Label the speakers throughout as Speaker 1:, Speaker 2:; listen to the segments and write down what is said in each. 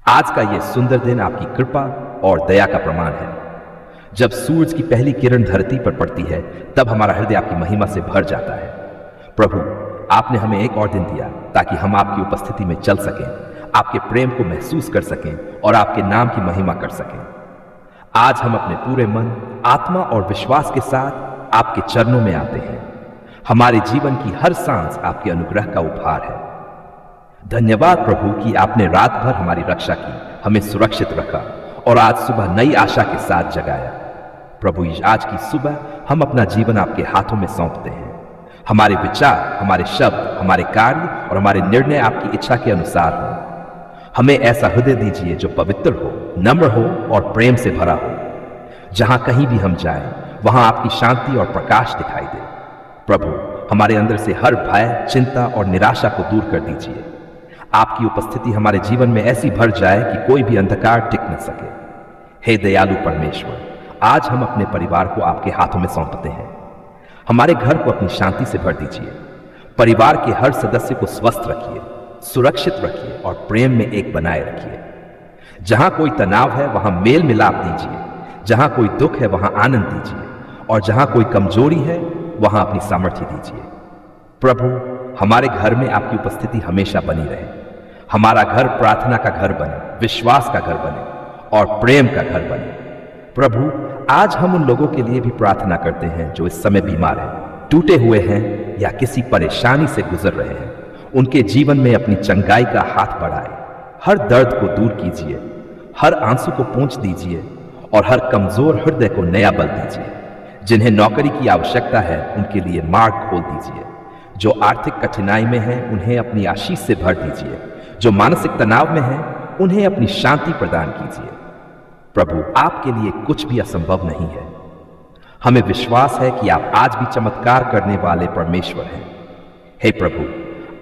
Speaker 1: आज का ये सुंदर दिन आपकी कृपा और दया का प्रमाण है। जब सूरज की पहली किरण धरती पर पड़ती है तब हमारा हृदय आपकी महिमा से भर जाता है। प्रभु, आपने हमें एक और दिन दिया ताकि हम आपकी उपस्थिति में चल सकें, आपके प्रेम को महसूस कर सकें और आपके नाम की महिमा कर सकें। आज हम अपने पूरे मन, आत्मा और विश्वास के साथ आपके चरणों में आते हैं। हमारे जीवन की हर सांस आपके अनुग्रह का उपहार है। धन्यवाद प्रभु कि आपने रात भर हमारी रक्षा की, हमें सुरक्षित रखा और आज सुबह नई आशा के साथ जगाया। प्रभु, आज की सुबह हम अपना जीवन आपके हाथों में सौंपते हैं। हमारे विचार, हमारे शब्द, हमारे कार्य और हमारे निर्णय आपकी इच्छा के अनुसार हों। हमें ऐसा हृदय दीजिए जो पवित्र हो, नम्र हो और प्रेम से भरा हो। जहां कहीं भी हम जाएं, वहां आपकी शांति और प्रकाश दिखाई दे। प्रभु, हमारे अंदर से हर भय, चिंता और निराशा को दूर कर दीजिए। आपकी उपस्थिति हमारे जीवन में ऐसी भर जाए कि कोई भी अंधकार टिक न सके। हे दयालु परमेश्वर, आज हम अपने परिवार को आपके हाथों में सौंपते हैं। हमारे घर को अपनी शांति से भर दीजिए। परिवार के हर सदस्य को स्वस्थ रखिए, सुरक्षित रखिए और प्रेम में एक बनाए रखिए। जहां कोई तनाव है वहां मेल मिलाप दीजिए, जहां कोई दुख है वहां आनंद दीजिए और जहां कोई कमजोरी है वहां अपनी सामर्थ्य दीजिए। प्रभु, हमारे घर में आपकी उपस्थिति हमेशा बनी रहे। हमारा घर प्रार्थना का घर बने, विश्वास का घर बने और प्रेम का घर बने। प्रभु, आज हम उन लोगों के लिए भी प्रार्थना करते हैं जो इस समय बीमार हैं, टूटे हुए हैं या किसी परेशानी से गुजर रहे हैं। उनके जीवन में अपनी चंगाई का हाथ बढ़ाए। हर दर्द को दूर कीजिए, हर आंसू को पोंछ दीजिए और हर कमजोर हृदय को नया बल दीजिए। जिन्हें नौकरी की आवश्यकता है उनके लिए मार्ग खोल दीजिए। जो आर्थिक कठिनाई में हैं उन्हें अपनी आशीष से भर दीजिए। जो मानसिक तनाव में हैं उन्हें अपनी शांति प्रदान कीजिए। प्रभु, आपके लिए कुछ भी असंभव नहीं है। हमें विश्वास है कि आप आज भी चमत्कार करने वाले परमेश्वर हैं। हे प्रभु,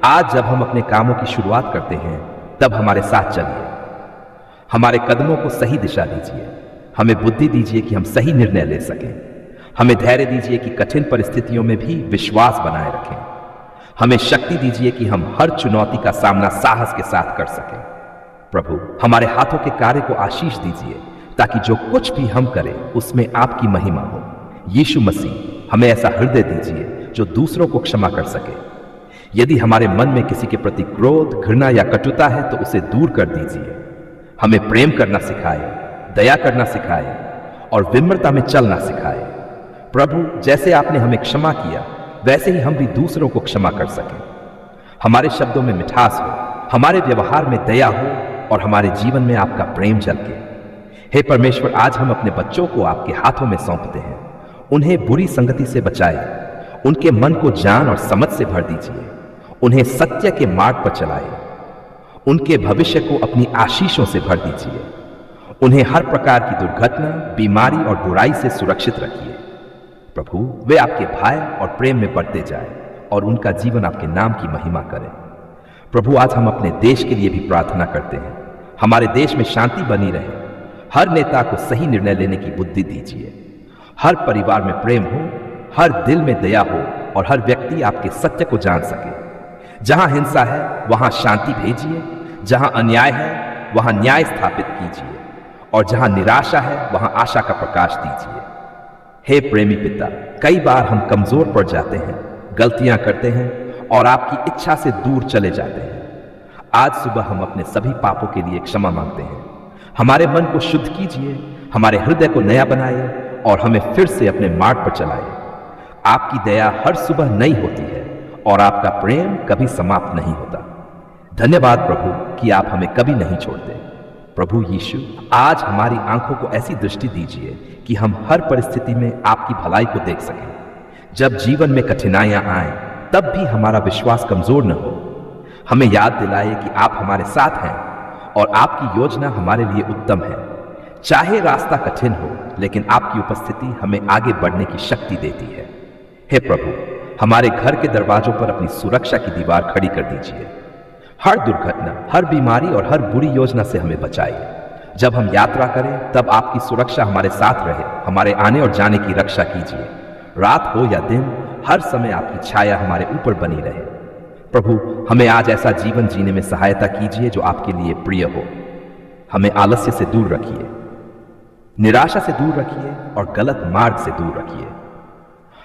Speaker 1: आज जब हम अपने कामों की शुरुआत करते हैं तब हमारे साथ चलिए। हमारे कदमों को सही दिशा दीजिए। हमें बुद्धि दीजिए कि हम सही निर्णय ले सकें। हमें धैर्य दीजिए कि कठिन परिस्थितियों में भी विश्वास बनाए रखें। हमें शक्ति दीजिए कि हम हर चुनौती का सामना साहस के साथ कर सकें। प्रभु, हमारे हाथों के कार्य को आशीष दीजिए ताकि जो कुछ भी हम करें उसमें आपकी महिमा हो। यीशु मसीह, हमें ऐसा हृदय दीजिए जो दूसरों को क्षमा कर सके। यदि हमारे मन में किसी के प्रति क्रोध, घृणा या कटुता है तो उसे दूर कर दीजिए। हमें प्रेम करना सिखाए, दया करना सिखाए और विनम्रता में चलना सिखाए। प्रभु, जैसे आपने हमें क्षमा किया वैसे ही हम भी दूसरों को क्षमा कर सकें। हमारे शब्दों में मिठास हो, हमारे व्यवहार में दया हो और हमारे जीवन में आपका प्रेम झलके। हे परमेश्वर, आज हम अपने बच्चों को आपके हाथों में सौंपते हैं। उन्हें बुरी संगति से बचाए। उनके मन को ज्ञान और समझ से भर दीजिए। उन्हें सत्य के मार्ग पर चलाए। उनके भविष्य को अपनी आशीषों से भर दीजिए। उन्हें हर प्रकार की दुर्घटना, बीमारी और बुराई से सुरक्षित रखिए। प्रभु, वे आपके भय और प्रेम में बढ़ते जाए और उनका जीवन आपके नाम की महिमा करे। प्रभु, आज हम अपने देश के लिए भी प्रार्थना करते हैं। हमारे देश में शांति बनी रहे। हर नेता को सही निर्णय लेने की बुद्धि दीजिए। हर परिवार में प्रेम हो, हर दिल में दया हो और हर व्यक्ति आपके सत्य को जान सके। जहां हिंसा है वहां शांति भेजिए। जहां अन्याय है वहां न्याय स्थापित कीजिए और जहां निराशा है वहां आशा का प्रकाश दीजिए। हे प्रेमी पिता, कई बार हम कमजोर पड़ जाते हैं, गलतियां करते हैं और आपकी इच्छा से दूर चले जाते हैं। आज सुबह हम अपने सभी पापों के लिए क्षमा मांगते हैं। हमारे मन को शुद्ध कीजिए, हमारे हृदय को नया बनाइए और हमें फिर से अपने मार्ग पर चलाइए। आपकी दया हर सुबह नई होती है और आपका प्रेम कभी समाप्त नहीं होता। धन्यवाद प्रभु कि आप हमें कभी नहीं छोड़ते। प्रभु यीशु, आज हमारी आंखों को ऐसी दृष्टि दीजिए कि हम हर परिस्थिति में आपकी भलाई को देख सकें। जब जीवन में कठिनाइयां आए तब भी हमारा विश्वास कमजोर न हो। हमें याद दिलाए कि आप हमारे साथ हैं और आपकी योजना हमारे लिए उत्तम है। चाहे रास्ता कठिन हो, लेकिन आपकी उपस्थिति हमें आगे बढ़ने की शक्ति देती है। हे प्रभु, हमारे घर के दरवाजों पर अपनी सुरक्षा की दीवार खड़ी कर दीजिए। हर दुर्घटना, हर बीमारी और हर बुरी योजना से हमें बचाइए। जब हम यात्रा करें तब आपकी सुरक्षा हमारे साथ रहे। हमारे आने और जाने की रक्षा कीजिए। रात हो या दिन, हर समय आपकी छाया हमारे ऊपर बनी रहे। प्रभु, हमें आज ऐसा जीवन जीने में सहायता कीजिए जो आपके लिए प्रिय हो। हमें आलस्य से दूर रखिए, निराशा से दूर रखिए और गलत मार्ग से दूर रखिए।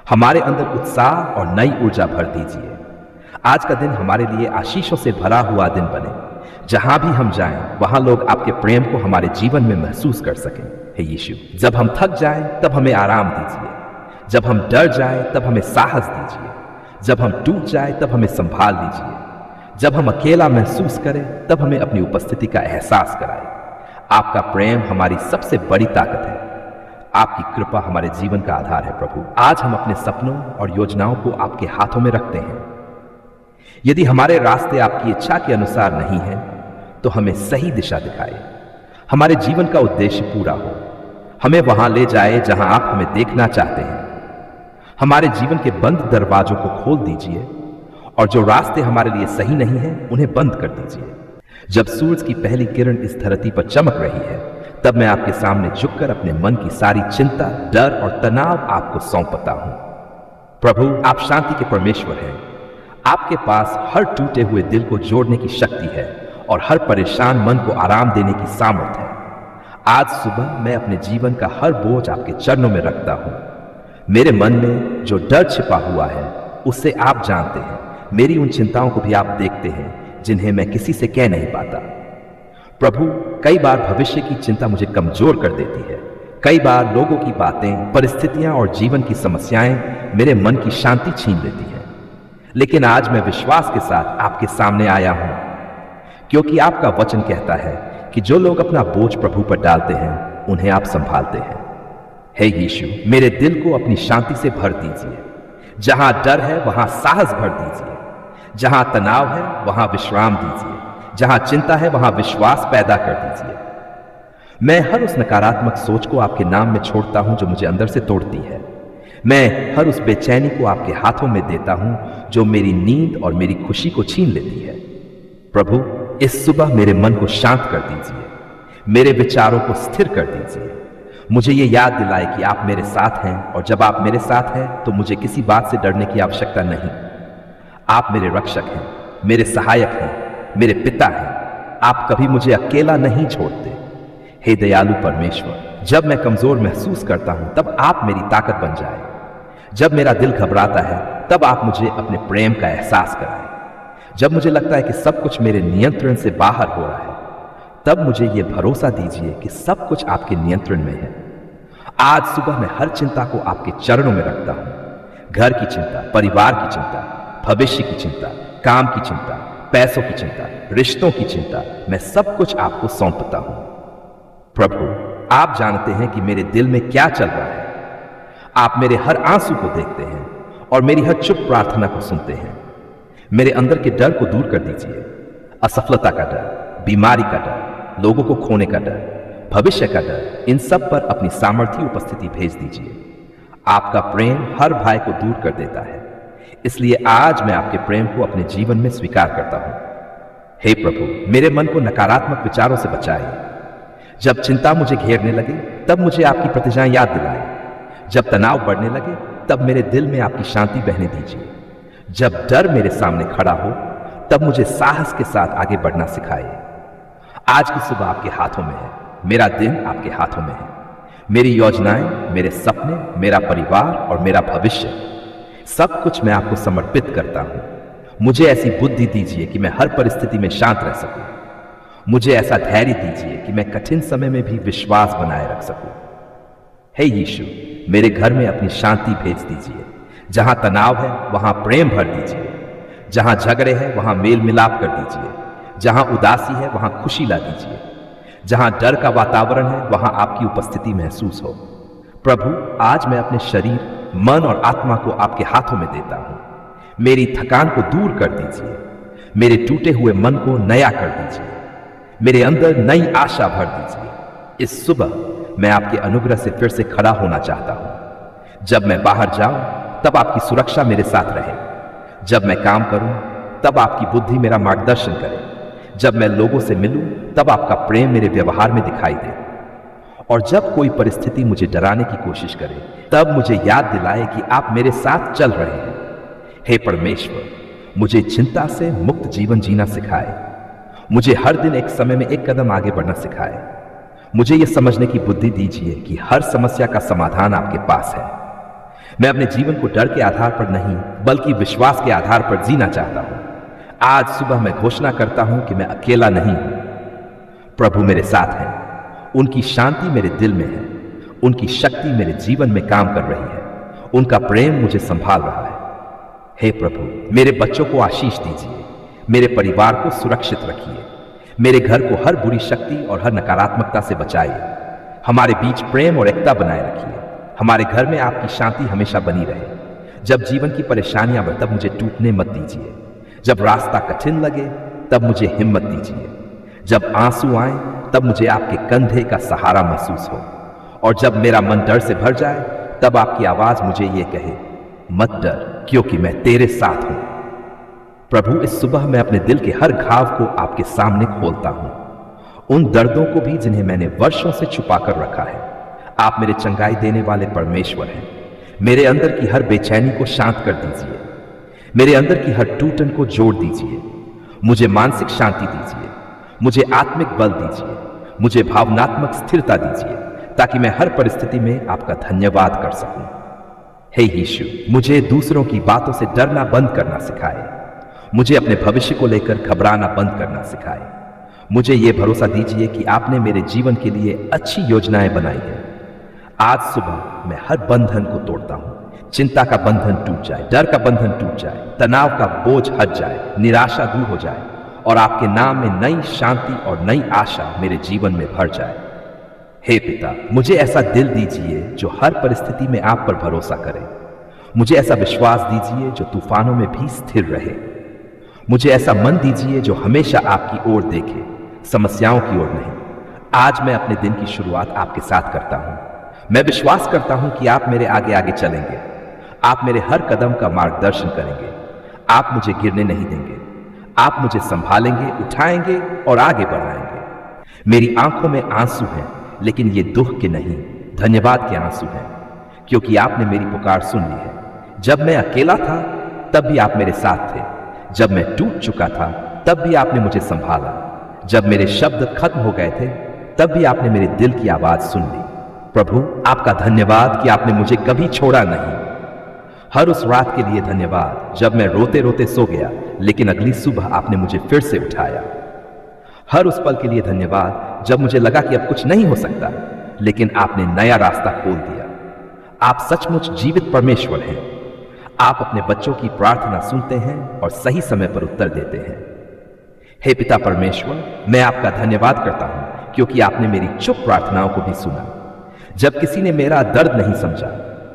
Speaker 1: हमारे अंदर उत्साह और नई ऊर्जा भर दीजिए। आज का दिन हमारे लिए आशीषों से भरा हुआ दिन बने। जहां भी हम जाएं, वहां लोग आपके प्रेम को हमारे जीवन में महसूस कर सकें। हे यीशु, जब हम थक जाएं, तब हमें आराम दीजिए। जब हम डर जाएं, तब हमें साहस दीजिए। जब हम टूट जाएं, तब हमें संभाल लीजिए। जब हम अकेला महसूस करें, तब हमें अपनी उपस्थिति का एहसास कराएं। आपका प्रेम हमारी सबसे बड़ी ताकत है। आपकी कृपा हमारे जीवन का आधार है। प्रभु, आज हम अपने सपनों और योजनाओं को आपके हाथों में रखते हैं। यदि हमारे रास्ते आपकी इच्छा के अनुसार नहीं है, तो हमें सही दिशा दिखाए। हमारे जीवन का उद्देश्य पूरा हो। हमें वहां ले जाए जहां आप हमें देखना चाहते हैं। हमारे जीवन के बंद दरवाजों को खोल दीजिए और जो रास्ते हमारे लिए सही नहीं है, उन्हें बंद कर दीजिए। जब सूरज की पहली किरण इस धरती पर चमक रही है, तब मैं आपके सामने झुककर अपने मन की सारी चिंता, डर और तनाव आपको सौंपता हूं। प्रभु, आप शांति के परमेश्वर हैं। आपके पास हर टूटे हुए दिल को जोड़ने की शक्ति है और हर परेशान मन को आराम देने की सामर्थ्य है। आज सुबह मैं अपने जीवन का हर बोझ आपके चरणों में रखता हूं। मेरे मन में जो डर छिपा हुआ है, उसे आप जानते हैं। मेरी उन चिंताओं को भी आप देखते हैं जिन्हें मैं किसी से कह नहीं पाता। प्रभु, कई बार भविष्य की चिंता मुझे कमजोर कर देती है। कई बार लोगों की बातें, परिस्थितियां और जीवन की समस्याएं मेरे मन की शांति छीन लेती हैं। लेकिन आज मैं विश्वास के साथ आपके सामने आया हूं, क्योंकि आपका वचन कहता है कि जो लोग अपना बोझ प्रभु पर डालते हैं, उन्हें आप संभालते हैं। हे यीशु, मेरे दिल को अपनी शांति से भर दीजिए। जहां डर है, वहां साहस भर दीजिए। जहां तनाव है, वहां विश्राम दीजिए। जहां चिंता है, वहां विश्वास पैदा कर दीजिए। मैं हर उस नकारात्मक सोच को आपके नाम में छोड़ता हूं जो मुझे अंदर से तोड़ती है। मैं हर उस बेचैनी को आपके हाथों में देता हूं जो मेरी नींद और मेरी खुशी को छीन लेती है। प्रभु, इस सुबह मेरे मन को शांत कर दीजिए। मेरे विचारों को स्थिर कर दीजिए। मुझे ये याद दिलाए कि आप मेरे साथ हैं, और जब आप मेरे साथ हैं तो मुझे किसी बात से डरने की आवश्यकता नहीं। आप मेरे रक्षक हैं, मेरे सहायक हैं, मेरे पिता हैं। आप कभी मुझे अकेला नहीं छोड़ते। हे दयालु परमेश्वर, जब मैं कमजोर महसूस करता हूं, तब आप मेरी ताकत बन जाए। जब मेरा दिल घबराता है, तब आप मुझे अपने प्रेम का एहसास कराएं। जब मुझे लगता है कि सब कुछ मेरे नियंत्रण से बाहर हो रहा है, तब मुझे यह भरोसा दीजिए कि सब कुछ आपके नियंत्रण में है। आज सुबह मैं हर चिंता को आपके चरणों में रखता हूं। घर की चिंता, परिवार की चिंता, भविष्य की चिंता, काम की चिंता, पैसों की चिंता, रिश्तों की चिंता, मैं सब कुछ आपको सौंपता हूं। प्रभु, आप जानते हैं कि मेरे दिल में क्या चल रहा है। आप मेरे हर आंसू को देखते हैं और मेरी हर चुप प्रार्थना को सुनते हैं। मेरे अंदर के डर को दूर कर दीजिए। असफलता का डर, बीमारी का डर, लोगों को खोने का डर, भविष्य का डर, इन सब पर अपनी सामर्थ्य उपस्थिति भेज दीजिए। आपका प्रेम हर भय को दूर कर देता है। इसलिए आज मैं आपके प्रेम को अपने जीवन में स्वीकार करता हूं। हे प्रभु, मेरे मन को नकारात्मक विचारों से बचाइए। जब चिंता मुझे घेरने लगे, तब मुझे आपकी प्रतिज्ञाएं याद दिलाएं। जब तनाव बढ़ने लगे, तब मेरे दिल में आपकी शांति बहने दीजिए। जब डर मेरे सामने खड़ा हो, तब मुझे साहस के साथ आगे बढ़ना सिखाइए। आज की सुबह आपके हाथों में है। मेरा दिन आपके हाथों में है। मेरी योजनाएं, मेरे सपने, मेरा परिवार और मेरा भविष्य, सब कुछ मैं आपको समर्पित करता हूं। मुझे ऐसी बुद्धि दीजिए कि मैं हर परिस्थिति में शांत रह सकूं। मुझे ऐसा धैर्य दीजिए कि मैं कठिन समय में भी विश्वास बनाए रख सकूं। हे यीशु, मेरे घर में अपनी शांति भेज दीजिए। जहां तनाव है, वहां प्रेम भर दीजिए। जहां झगड़े हैं, वहां मेल मिलाप कर दीजिए। जहां उदासी है, वहां खुशी ला दीजिए। जहां डर का वातावरण है, वहां आपकी उपस्थिति महसूस हो। प्रभु, आज मैं अपने शरीर, मन और आत्मा को आपके हाथों में देता हूं। मेरी थकान को दूर कर दीजिए। मेरे टूटे हुए मन को नया कर दीजिए। मेरे अंदर नई आशा भर दीजिए। इस सुबह मैं आपके अनुग्रह से फिर से खड़ा होना चाहता हूं। जब मैं बाहर जाऊं, तब आपकी सुरक्षा मेरे साथ रहे। जब मैं काम करूं, तब आपकी बुद्धि मेरा मार्गदर्शन करे। जब मैं लोगों से मिलूं, तब आपका प्रेम मेरे व्यवहार में दिखाई दे। और जब कोई परिस्थिति मुझे डराने की कोशिश करे, तब मुझे याद दिलाए कि आप मेरे साथ चल रहे हैं। हे परमेश्वर, मुझे चिंता से मुक्त जीवन जीना सिखाए। मुझे हर दिन एक समय में एक कदम आगे बढ़ना सिखाए। मुझे यह समझने की बुद्धि दीजिए कि हर समस्या का समाधान आपके पास है। मैं अपने जीवन को डर के आधार पर नहीं बल्कि विश्वास के आधार पर जीना चाहता हूं। आज सुबह मैं घोषणा करता हूं कि मैं अकेला नहीं हूं। प्रभु मेरे साथ हैं। उनकी शांति मेरे दिल में है। उनकी शक्ति मेरे जीवन में काम कर रही है। उनका प्रेम मुझे संभाल रहा है। हे प्रभु, मेरे बच्चों को आशीष दीजिए। मेरे परिवार को सुरक्षित रखिए। मेरे घर को हर बुरी शक्ति और हर नकारात्मकता से बचाइए। हमारे बीच प्रेम और एकता बनाए रखिए। हमारे घर में आपकी शांति हमेशा बनी रहे। जब जीवन की परेशानियां बढ़े तब मुझे टूटने मत दीजिए। जब रास्ता कठिन लगे तब मुझे हिम्मत दीजिए। जब आंसू आए तब मुझे आपके कंधे का सहारा महसूस हो। और जब मेरा मन डर से भर जाए तब आपकी आवाज मुझे ये कहे, मत डर, क्योंकि मैं तेरे साथ हूं। प्रभु, इस सुबह मैं अपने दिल के हर घाव को आपके सामने खोलता हूं, उन दर्दों को भी जिन्हें मैंने वर्षों से छुपा कर रखा है। आप मेरे चंगाई देने वाले परमेश्वर हैं। मेरे अंदर की हर बेचैनी को शांत कर दीजिए। मेरे अंदर की हर टूटन को जोड़ दीजिए। मुझे मानसिक शांति दीजिए। मुझे आत्मिक बल दीजिए। मुझे भावनात्मक स्थिरता दीजिए, ताकि मैं हर परिस्थिति में आपका धन्यवाद कर सकूं। हे यीशु, मुझे दूसरों की बातों से डरना बंद करना सिखाए। मुझे अपने भविष्य को लेकर घबराना बंद करना सिखाए। मुझे यह भरोसा दीजिए कि आपने मेरे जीवन के लिए अच्छी योजनाएं बनाई हैं। आज सुबह मैं हर बंधन को तोड़ता हूं। चिंता का बंधन टूट जाए, डर का बंधन टूट जाए, तनाव का बोझ हट जाए, निराशा दूर हो जाए और आपके नाम में नई शांति और नई आशा मेरे जीवन में भर जाए। हे पिता, मुझे ऐसा दिल दीजिए जो हर परिस्थिति में आप पर भरोसा करे। मुझे ऐसा विश्वास दीजिए जो तूफानों में भी स्थिर रहे। मुझे ऐसा मन दीजिए जो हमेशा आपकी ओर देखे, समस्याओं की ओर नहीं। आज मैं अपने दिन की शुरुआत आपके साथ करता हूं। मैं विश्वास करता हूं कि आप मेरे आगे आगे चलेंगे। आप मेरे हर कदम का मार्गदर्शन करेंगे। आप मुझे गिरने नहीं देंगे। आप मुझे संभालेंगे, उठाएंगे और आगे बढ़ाएंगे। मेरी आंखों में आंसू हैं, लेकिन ये दुख के नहीं, धन्यवाद के आंसू हैं, क्योंकि आपने मेरी पुकार सुन ली है। जब मैं अकेला था तब भी आप मेरे साथ थे। जब मैं टूट चुका था तब भी आपने मुझे संभाला। जब मेरे शब्द खत्म हो गए थे तब भी आपने मेरे दिल की आवाज सुन ली। प्रभु, आपका धन्यवाद कि आपने मुझे कभी छोड़ा नहीं। हर उस रात के लिए धन्यवाद जब मैं रोते रोते सो गया, लेकिन अगली सुबह आपने मुझे फिर से उठाया। हर उस पल के लिए धन्यवाद जब मुझे लगा कि अब कुछ नहीं हो सकता, लेकिन आपने नया रास्ता खोल दिया। आप सचमुच जीवित परमेश्वर हैं। आप अपने बच्चों की प्रार्थना सुनते हैं और सही समय पर उत्तर देते हैं। हे पिता परमेश्वर, मैं आपका धन्यवाद करता हूं क्योंकि आपने मेरी चुप प्रार्थनाओं को भी सुना। जब किसी ने मेरा दर्द नहीं समझा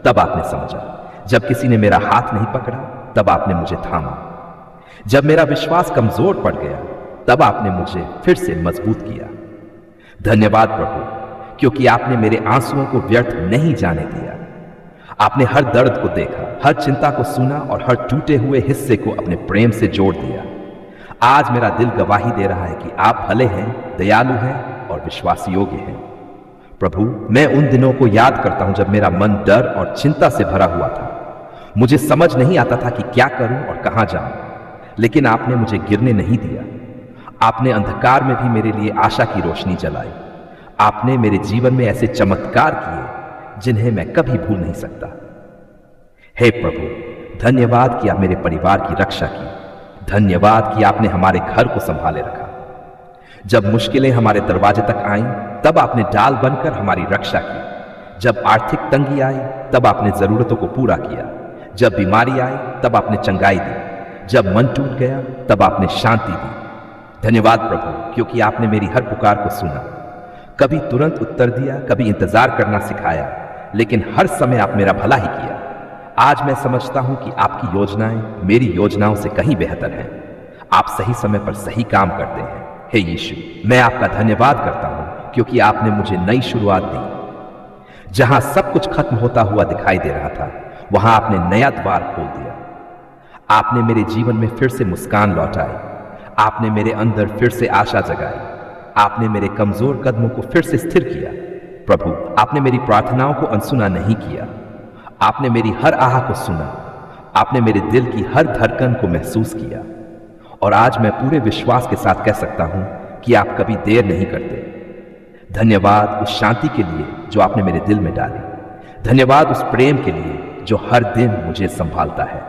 Speaker 1: तब आपने समझा। जब किसी ने मेरा हाथ नहीं पकड़ा तब आपने मुझे थामा। जब मेरा विश्वास कमजोर पड़ गया तब आपने मुझे फिर से मजबूत किया। धन्यवाद प्रभु, क्योंकि आपने मेरे आंसुओं को व्यर्थ नहीं जाने दिया। आपने हर दर्द को देखा, हर चिंता को सुना और हर टूटे हुए हिस्से को अपने प्रेम से जोड़ दिया। आज मेरा दिल गवाही दे रहा है कि आप भले हैं, दयालु हैं और विश्वास योग्य हैं। प्रभु, मैं उन दिनों को याद करता हूं जब मेरा मन डर और चिंता से भरा हुआ था। मुझे समझ नहीं आता था कि क्या करूं और कहां जाऊं, लेकिन आपने मुझे गिरने नहीं दिया। आपने अंधकार में भी मेरे लिए आशा की रोशनी जलाई। आपने मेरे जीवन में ऐसे चमत्कार किए जिन्हें मैं कभी भूल नहीं सकता। हे प्रभु, धन्यवाद कि आप मेरे परिवार की रक्षा की। धन्यवाद कि आपने हमारे घर को संभाले रखा। जब मुश्किलें हमारे दरवाजे तक आईं, तब आपने डाल बनकर हमारी रक्षा की। जब आर्थिक तंगी आई तब आपने जरूरतों को पूरा किया। जब बीमारी आई तब आपने चंगाई दी। जब मन टूट गया तब आपने शांति दी। धन्यवाद प्रभु, क्योंकि आपने मेरी हर पुकार को सुना। कभी तुरंत उत्तर दिया, कभी इंतजार करना सिखाया, लेकिन हर समय आप मेरा भला ही किया। आज मैं समझता हूं कि आपकी योजनाएं मेरी योजनाओं से कहीं बेहतर हैं। आप सही समय पर सही काम करते हैं। हे यीशु, मैं आपका धन्यवाद करता हूं क्योंकि आपने मुझे नई शुरुआत दी। जहां सब कुछ खत्म होता हुआ दिखाई दे रहा था, वहां आपने नया द्वार खोल दिया। आपने मेरे जीवन में फिर से मुस्कान लौटाई। आपने मेरे अंदर फिर से आशा जगाई। आपने मेरे कमजोर कदमों को फिर से स्थिर किया। प्रभु, आपने मेरी प्रार्थनाओं को अनसुना नहीं किया। आपने मेरी हर आह को सुना। आपने मेरे दिल की हर धड़कन को महसूस किया और आज मैं पूरे विश्वास के साथ कह सकता हूं कि आप कभी देर नहीं करते। धन्यवाद उस शांति के लिए जो आपने मेरे दिल में डाली। धन्यवाद उस प्रेम के लिए जो हर दिन मुझे संभालता है।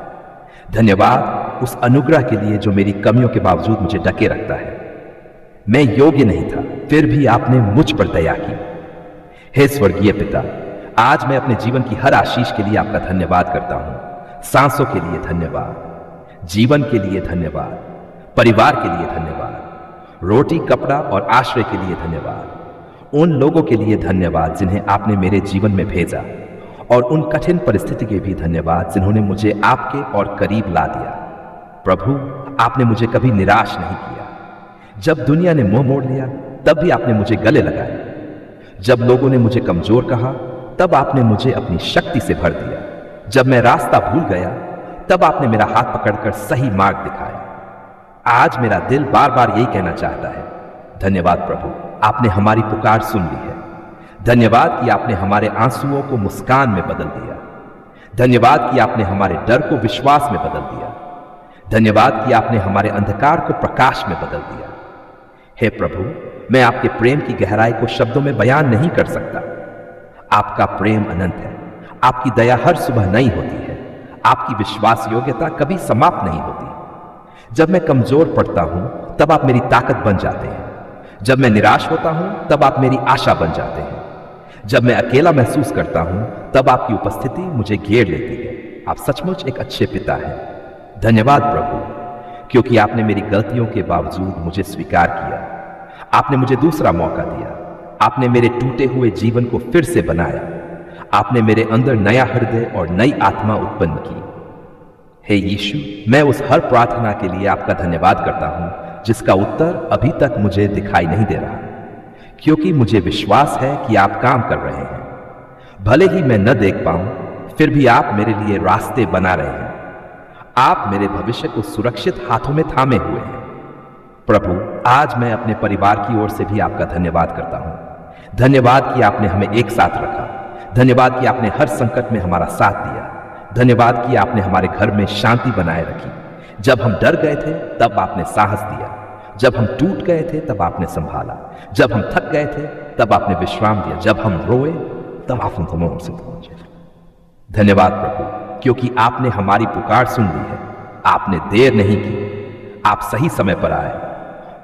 Speaker 1: धन्यवाद उस अनुग्रह के लिए जो मेरी कमियों के बावजूद मुझे ढके रखता है। मैं योग्य नहीं था, फिर भी आपने मुझ पर दया की। हे स्वर्गीय पिता, आज मैं अपने जीवन की हर आशीष के लिए आपका धन्यवाद करता हूं। सांसों के लिए धन्यवाद, जीवन के लिए धन्यवाद, परिवार के लिए धन्यवाद, रोटी, कपड़ा और आश्रय के लिए धन्यवाद, उन लोगों के लिए धन्यवाद जिन्हें आपने मेरे जीवन में भेजा, और उन कठिन परिस्थिति के भी धन्यवाद जिन्होंने मुझे आपके और करीब ला दिया। प्रभु, आपने मुझे कभी निराश नहीं किया। जब दुनिया ने मुंह मोड़ लिया तब भी आपने मुझे गले लगाया। जब लोगों ने मुझे कमजोर कहा तब आपने मुझे अपनी शक्ति से भर दिया। जब मैं रास्ता भूल गया तब आपने मेरा हाथ पकड़कर सही मार्ग दिखाया। आज मेरा दिल बार बार यही कहना चाहता है, धन्यवाद प्रभु, आपने हमारी पुकार सुन ली है। धन्यवाद कि आपने हमारे आंसुओं को मुस्कान में बदल दिया। धन्यवाद कि आपने हमारे डर को विश्वास में बदल दिया। धन्यवाद कि आपने हमारे अंधकार को प्रकाश में बदल दिया। हे प्रभु, मैं आपके प्रेम की गहराई को शब्दों में बयान नहीं कर सकता। आपका प्रेम अनंत है। आपकी दया हर सुबह नई होती है। आपकी विश्वास योग्यता कभी समाप्त नहीं होती। जब मैं कमजोर पड़ता हूं तब आप मेरी ताकत बन जाते हैं। जब मैं निराश होता हूं तब आप मेरी आशा बन जाते हैं। जब मैं अकेला महसूस करता हूं तब आपकी उपस्थिति मुझे घेर लेती है। आप सचमुच एक अच्छे पिता हैं। धन्यवाद प्रभु, क्योंकि आपने मेरी गलतियों के बावजूद मुझे स्वीकार किया। आपने मुझे दूसरा मौका दिया। आपने मेरे टूटे हुए जीवन को फिर से बनाया। आपने मेरे अंदर नया हृदय और नई आत्मा उत्पन्न की। हे यीशु, मैं उस हर प्रार्थना के लिए आपका धन्यवाद करता हूं जिसका उत्तर अभी तक मुझे दिखाई नहीं दे रहा, क्योंकि मुझे विश्वास है कि आप काम कर रहे हैं। भले ही मैं न देख पाऊं, फिर भी आप मेरे लिए रास्ते बना रहे हैं। आप मेरे भविष्य को सुरक्षित हाथों में थामे हुए हैं। प्रभु, आज मैं अपने परिवार की ओर से भी आपका धन्यवाद करता हूं। धन्यवाद कि आपने हमें एक साथ रखा। धन्यवाद कि आपने हर संकट में हमारा साथ दिया। धन्यवाद कि आपने हमारे घर में शांति बनाए रखी। जब हम डर गए थे तब आपने साहस दिया। जब हम टूट गए थे तब आपने संभाला। जब हम थक गए थे तब आपने विश्राम दिया। जब हम रोए तब आपने तुम से पहुंचे। धन्यवाद प्रभु, क्योंकि आपने हमारी पुकार सुन ली है। आपने देर नहीं की। आप सही समय पर आए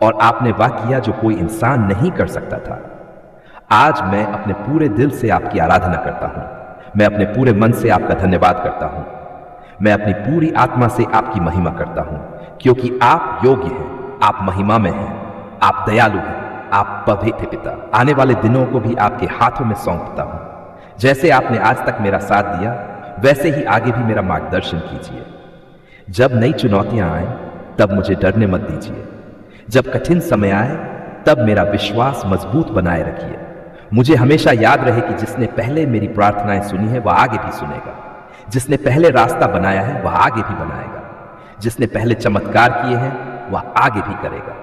Speaker 1: और आपने वह किया जो कोई इंसान नहीं कर सकता था। आज मैं अपने पूरे दिल से आपकी आराधना करता हूं। मैं अपने पूरे मन से आपका धन्यवाद करता हूं। मैं अपनी पूरी आत्मा से आपकी महिमा करता हूं, क्योंकि आप योग्य हैं। आप महिमा में हैं। आप दयालु हैं। आप पवित्र पिता। आने वाले दिनों को भी आपके हाथों में सौंपता हूं। जैसे आपने आज तक मेरा साथ दिया, वैसे ही आगे भी मेरा मार्गदर्शन कीजिए। जब नई चुनौतियां आए तब मुझे डरने मत दीजिए। जब कठिन समय आए तब मेरा विश्वास मजबूत बनाए रखिए। मुझे हमेशा याद रहे कि जिसने पहले मेरी प्रार्थनाएं सुनी है वह आगे भी सुनेगा। जिसने पहले रास्ता बनाया है वह आगे भी बनाएगा। जिसने पहले चमत्कार किए हैं वह आगे भी करेगा।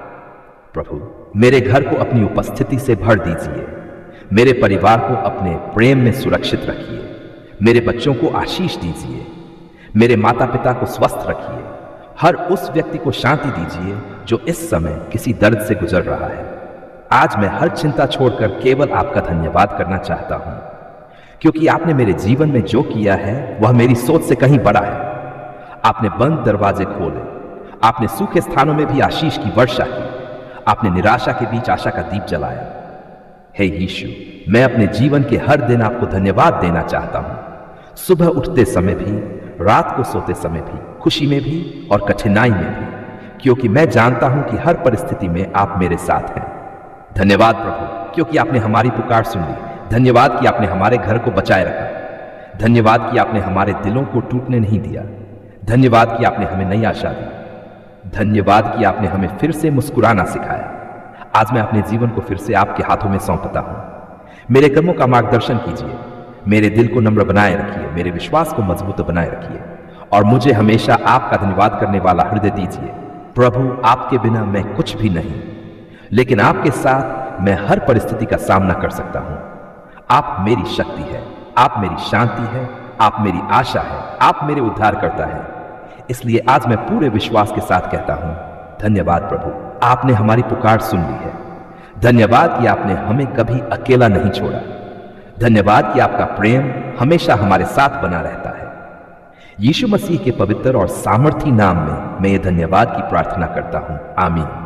Speaker 1: प्रभु, मेरे घर को अपनी उपस्थिति से भर दीजिए। मेरे परिवार को अपने प्रेम में सुरक्षित रखिए। मेरे बच्चों को आशीष दीजिए। मेरे माता पिता को स्वस्थ रखिए। हर उस व्यक्ति को शांति दीजिए जो इस समय किसी दर्द से गुजर रहा है। आज मैं हर चिंता छोड़कर केवल आपका धन्यवाद करना चाहता हूं, क्योंकि आपने मेरे जीवन में जो किया है वह मेरी सोच से कहीं बड़ा है। आपने बंद दरवाजे खोले। आपने सूखे स्थानों में भी आशीष की वर्षा की। आपने निराशा के बीच आशा का दीप जलाया। हे यीशु, मैं अपने जीवन के हर दिन आपको धन्यवाद देना चाहता हूं। सुबह उठते समय भी, रात को सोते समय भी, खुशी में भी और कठिनाई में भी, क्योंकि मैं जानता हूं कि हर परिस्थिति में आप मेरे साथ हैं। धन्यवाद प्रभु, क्योंकि आपने हमारी पुकार सुन ली। धन्यवाद कि आपने हमारे घर को बचाए रखा। धन्यवाद कि आपने हमारे दिलों को टूटने नहीं दिया। धन्यवाद कि आपने हमें नई आशा दी। धन्यवाद कि आपने हमें फिर से मुस्कुराना सिखाया। आज मैं अपने जीवन को फिर से आपके हाथों में सौंपता हूं। मेरे कर्मों का मार्गदर्शन कीजिए। मेरे दिल को नम्र बनाए रखिए। मेरे विश्वास को मजबूत बनाए रखिए और मुझे हमेशा आपका धन्यवाद करने वाला हृदय दीजिए। प्रभु, आपके बिना मैं कुछ भी नहीं, लेकिन आपके साथ मैं हर परिस्थिति का सामना कर सकता हूं। आप मेरी शक्ति है। आप मेरी शांति है। आप मेरी आशा है। आप मेरे उद्धारकर्ता हैं। इसलिए आज मैं पूरे विश्वास के साथ कहता हूं, धन्यवाद प्रभु, आपने हमारी पुकार सुन ली है। धन्यवाद कि आपने हमें कभी अकेला नहीं छोड़ा। धन्यवाद कि आपका प्रेम हमेशा हमारे साथ बना रहता है। यीशु मसीह के पवित्र और सामर्थी नाम में मैं ये धन्यवाद की प्रार्थना करता हूं। आमीन।